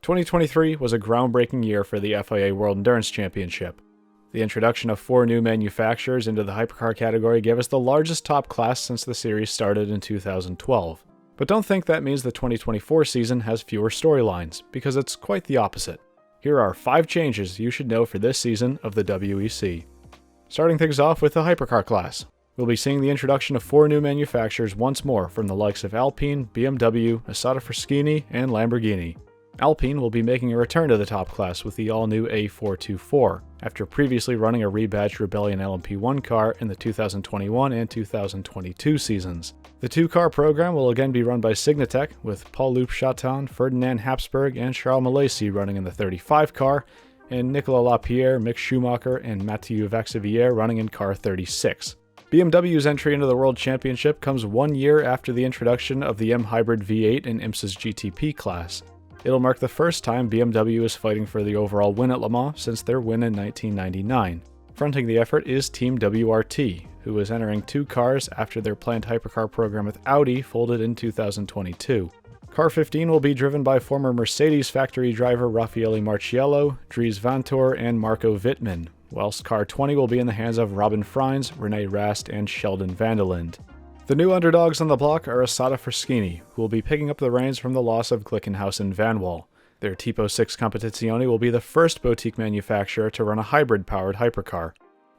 2023 was a groundbreaking year for the FIA World Endurance Championship. The introduction of 4 new manufacturers into the hypercar category gave us the largest top class since the series started in 2012. But don't think that means the 2024 season has fewer storylines, because it's quite the opposite. Here are 5 changes you should know for this season of the WEC. Starting things off with the hypercar class. We'll be seeing the introduction of 4 new manufacturers once more from the likes of Alpine, BMW, Assetto Fraschini, and Lamborghini. Alpine will be making a return to the top class with the all-new A424, after previously running a rebadged Rebellion LMP1 car in the 2021 and 2022 seasons. The 2-car program will again be run by Signatech, with Paul-Loup Chaton, Ferdinand Habsburg, and Charles Mallacy running in the 35 car, and Nicolas Lapierre, Mick Schumacher, and Mathieu Vaxivière running in car 36. BMW's entry into the World Championship comes 1 year after the introduction of the M Hybrid V8 in IMSA's GTP class. It'll mark the first time BMW is fighting for the overall win at Le Mans since their win in 1999. Fronting the effort is Team WRT, who is entering 2 cars after their planned hypercar program with Audi folded in 2022. Car 15 will be driven by former Mercedes factory driver Raffaele Marciello, Dries Vanthoor, and Marco Wittmann, whilst Car 20 will be in the hands of Robin Freins, Rene Rast, and Sheldon Vanderlinde. The new underdogs on the block are Assetto Fraschini, who will be picking up the reins from the loss of Glickenhaus and Vanwall. Their Tipo 6 Competizione will be the first boutique manufacturer to run a hybrid-powered hypercar.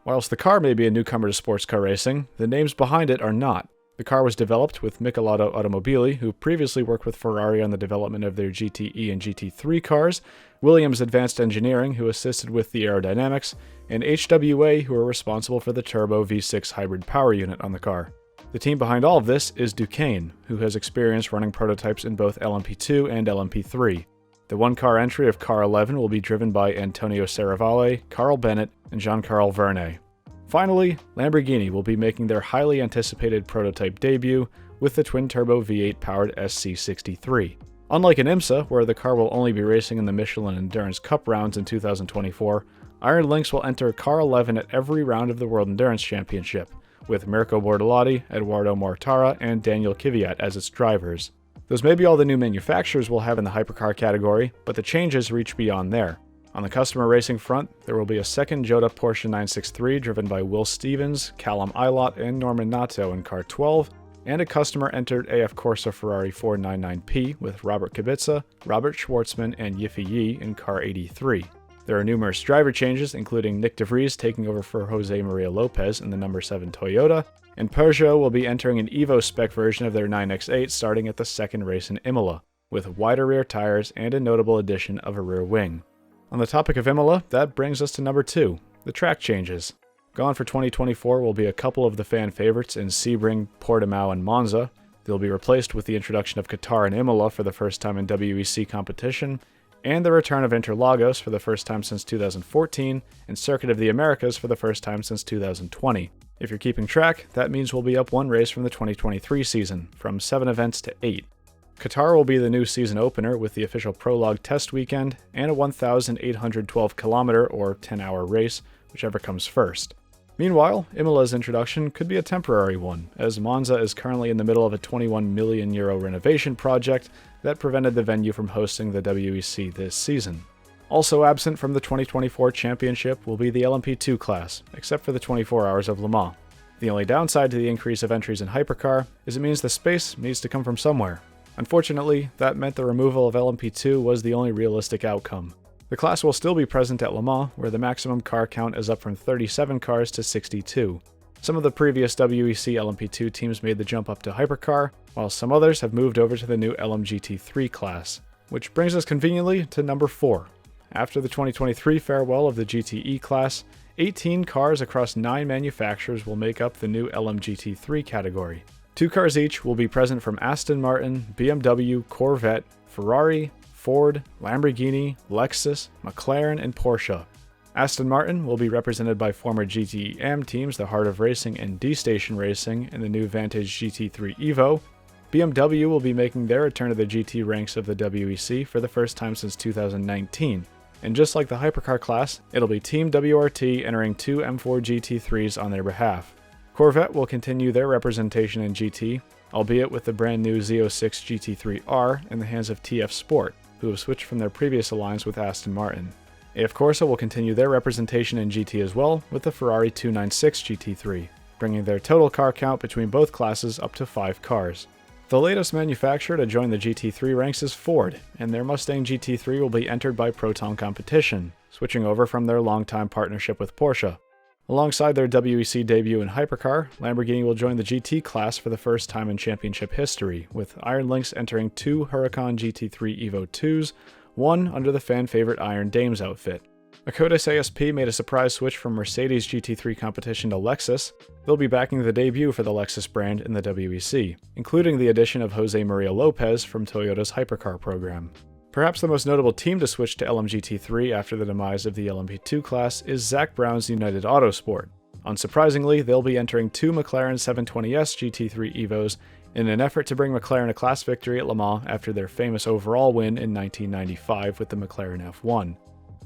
Whilst the car may be a newcomer to sports car racing, the names behind it are not. The car was developed with Micheletto Automobili, who previously worked with Ferrari on the development of their GTE and GT3 cars, Williams Advanced Engineering, who assisted with the aerodynamics, and HWA, who are responsible for the turbo V6 hybrid power unit on the car. The team behind all of this is Duquesne, who has experience running prototypes in both LMP2 and LMP3. The 1-car entry of Car 11 will be driven by Antonio Serravalle, Carl Bennett, and Jean-Carl Vernet. Finally, Lamborghini will be making their highly anticipated prototype debut with the twin-turbo V8 powered SC63. Unlike in IMSA, where the car will only be racing in the Michelin Endurance Cup rounds in 2024, Iron Lynx will enter Car 11 at every round of the World Endurance Championship, with Mirko Bortolotti, Eduardo Mortara, and Daniel Kvyat as its drivers. Those may be all the new manufacturers we'll have in the hypercar category, but the changes reach beyond there. On the customer racing front, there will be a second Jota Porsche 963 driven by Will Stevens, Callum Ilott, and Norman Nato in Car 12, and a customer-entered AF Corsa Ferrari 499P with Robert Kubica, Robert Schwartzman, and Yiffy Yi in Car 83. There are numerous driver changes, including Nick De Vries taking over for Jose Maria Lopez in the number 7 Toyota, and Peugeot will be entering an Evo spec version of their 9X8 starting at the second race in Imola, with wider rear tires and a notable addition of a rear wing. On the topic of Imola, that brings us to number 2, the track changes. Gone for 2024 will be a couple of the fan favorites in Sebring, Portimao, and Monza. They'll be replaced with the introduction of Qatar and Imola for the first time in WEC competition, and the return of Interlagos for the first time since 2014, and Circuit of the Americas for the first time since 2020. If you're keeping track, that means we'll be up 1 race from the 2023 season, from 7 events to 8. Qatar will be the new season opener with the official prologue test weekend, and a 1,812-kilometer or 10-hour race, whichever comes first. Meanwhile, Imola's introduction could be a temporary one, as Monza is currently in the middle of a €21 million renovation project that prevented the venue from hosting the WEC this season. Also absent from the 2024 championship will be the LMP2 class, except for the 24 hours of Le Mans. The only downside to the increase of entries in hypercar is it means the space needs to come from somewhere. Unfortunately, that meant the removal of LMP2 was the only realistic outcome. The class will still be present at Le Mans, where the maximum car count is up from 37 cars to 62. Some of the previous WEC LMP2 teams made the jump up to hypercar, while some others have moved over to the new LMGT3 class. Which brings us conveniently to number 4. After the 2023 farewell of the GTE class, 18 cars across 9 manufacturers will make up the new LMGT3 category. 2 cars each will be present from Aston Martin, BMW, Corvette, Ferrari, Ford, Lamborghini, Lexus, McLaren, and Porsche. Aston Martin will be represented by former GTE-AM teams the Heart of Racing and D-Station Racing in the new Vantage GT3 Evo. BMW will be making their return to the GT ranks of the WEC for the first time since 2019. And just like the hypercar class, it'll be Team WRT entering 2 M4 GT3s on their behalf. Corvette will continue their representation in GT, albeit with the brand new Z06 GT3R in the hands of TF Sport. who have switched from their previous alliance with Aston Martin. AF Corse will continue their representation in GT as well, with the Ferrari 296 GT3, bringing their total car count between both classes up to 5 cars. The latest manufacturer to join the GT3 ranks is Ford, and their Mustang GT3 will be entered by Proton competition, switching over from their longtime partnership with Porsche. Alongside their WEC debut in Hypercar, Lamborghini will join the GT class for the first time in championship history, with Iron Lynx entering 2 Huracan GT3 Evo 2s, one under the fan-favorite Iron Dames outfit. Akotis ASP made a surprise switch from Mercedes GT3 competition to Lexus. They'll be backing the debut for the Lexus brand in the WEC, including the addition of Jose Maria Lopez from Toyota's Hypercar program. Perhaps the most notable team to switch to LMGT3 after the demise of the LMP2 class is Zak Brown's United Autosport. Unsurprisingly, they'll be entering 2 McLaren 720S GT3 Evos in an effort to bring McLaren a class victory at Le Mans after their famous overall win in 1995 with the McLaren F1.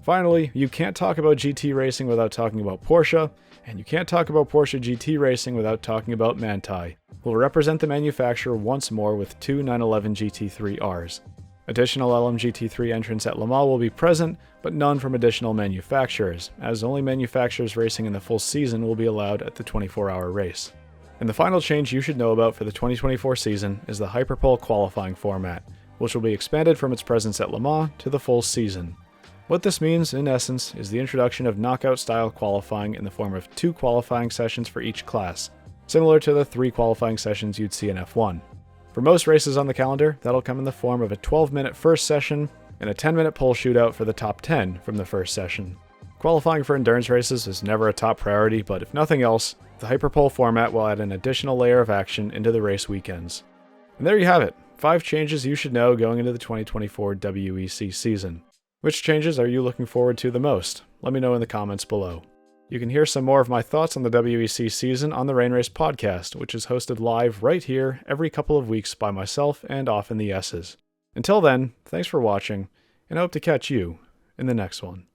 Finally, you can't talk about GT racing without talking about Porsche, and you can't talk about Porsche GT racing without talking about Manthey, who will represent the manufacturer once more with 2 911 GT3Rs. Additional LMGT3 entrants at Le Mans will be present, but none from additional manufacturers, as only manufacturers racing in the full season will be allowed at the 24-hour race. And the final change you should know about for the 2024 season is the Hyperpole qualifying format, which will be expanded from its presence at Le Mans to the full season. What this means, in essence, is the introduction of knockout-style qualifying in the form of 2 qualifying sessions for each class, similar to the 3 qualifying sessions you'd see in F1. For most races on the calendar, that'll come in the form of a 12-minute first session and a 10-minute pole shootout for the top 10 from the first session. Qualifying for endurance races is never a top priority, but if nothing else, the Hyperpole format will add an additional layer of action into the race weekends. And there you have it, 5 changes you should know going into the 2024 WEC season. Which changes are you looking forward to the most? Let me know in the comments below. You can hear some more of my thoughts on the WEC season on the Rain Race podcast, which is hosted live right here every couple of weeks by myself and Often the S's. Until then, thanks for watching, and I hope to catch you in the next one.